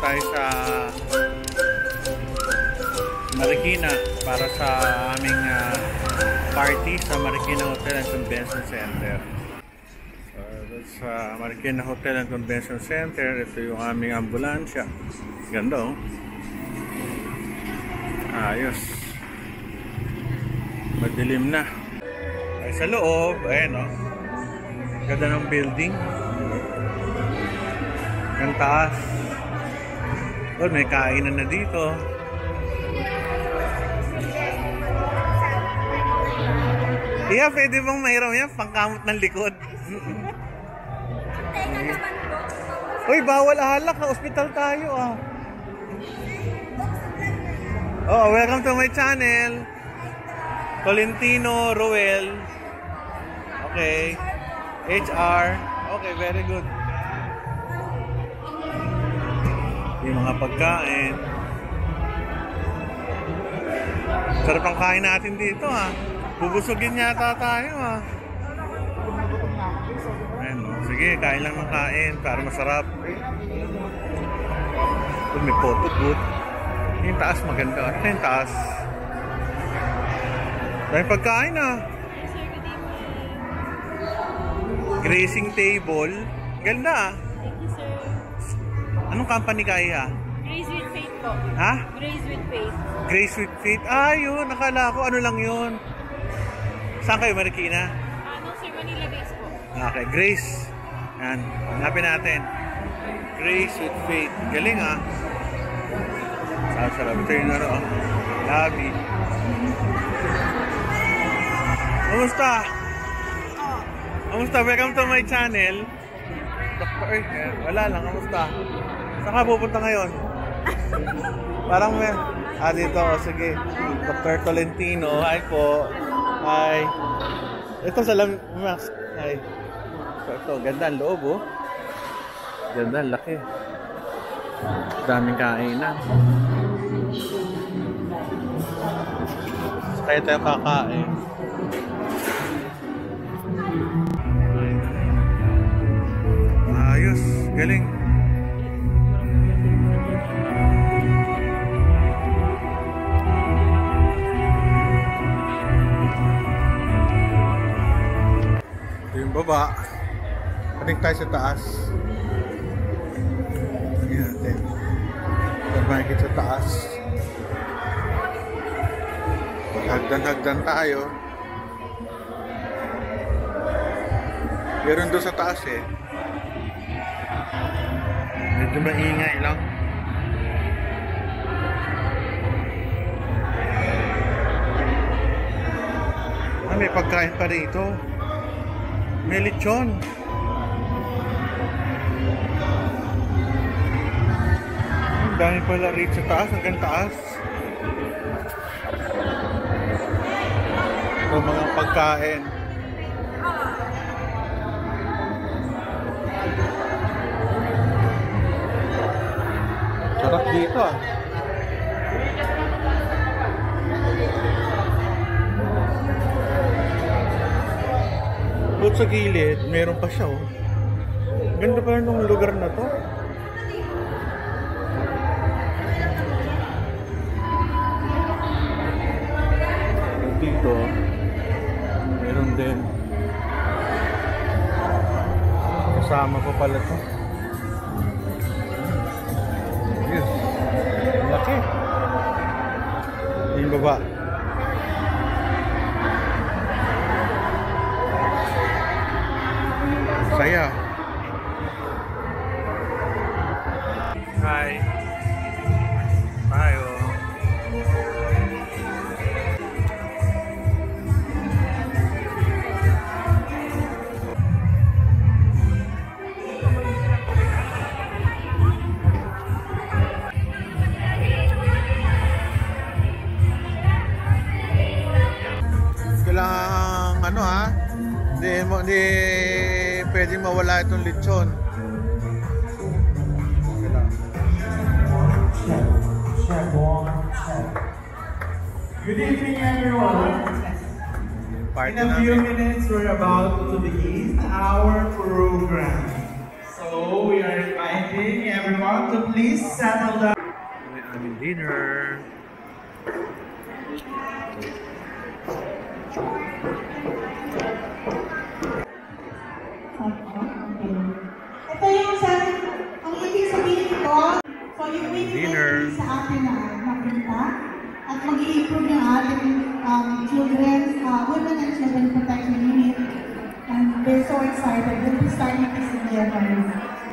tayo sa Marikina para sa aming party sa Marikina Hotel and Convention Center. So, that's Marikina Hotel and Convention Center. Ito yung aming ambulansya. Ganda oh. Ayos. Madilim na. Ay, sa loob, ayan oh. Ganda ng building. Ang taas. Oh, may kainan na dito. Iya, pwede bang mayroon yan? Pangkamot ng likod. Uy, bawal ahalak. Hospital tayo ah. Oh, welcome to my channel. Tolentino Roel. Okay. HR. Okay, very good. Yung mga pagkain. Sarap ang kain natin dito ah. Bubusugin yata tayo ah. Ayan, sige, kain lang ng kain para masarap. May photo booth. Yung taas maganda. Ano yung taas? Dahil pagkain ah. Grazing table. Ganda ah. Thank you, sir. Anong company kaya? Grace with Faith po. Ha? Grace with Faith. Grace with Faith. Ah, yun. Nakala ko ano lang yun. Saan kayo, Marikina? Ano, sir, Manila base po. Okay, Grace. Yan. Hanapin natin. Grace with Faith. Galing ah. Sarap. Ito yung ano. Lobby. Kamusta? Kamusta? Welcome to my channel. Dr. Wala lang. Kamusta? Saan ka pupunta ngayon? Parang may... dito. Sige. Dr. Tolentino. Hi po. Hi. Ito sa mask. Hi. So, ito. Ganda ang loob oh. Ganda ang laki. Daming kainan. Kaya tayo kakain. Ayos. Galing. Baba. Pating tayo sa taas. Tingnan natin. Pagmahigit sa taas. Hagdan-hagdan tayo. Meron doon sa taas eh. Medyo maingay lang. May pagkain pa rito. May lechon. Ang dami pala rito sa taas, hanggang taas. Ito mga pagkain. Sarap dito ah. Bukod sa gilid, meron pa siya oh. Ganda pala nung lugar na to. Dito, meron din. Kasama pa pala to. Yes. Laki. Yung baba. Saya. Hi. Tayo. Kailangan ano ha? Hindi pwedeng mawala itong lechon. Good evening, everyone. In a few minutes, we're about to begin our program. So we are inviting inviting everyone to please settle down. May aming dinner. Ito yung ang ibig sabihin ko, so yung Dinner. sa atin na makita at mag-i-improve yung ating children's, women and children protection unit. And they're so excited. We'll be starting this in January.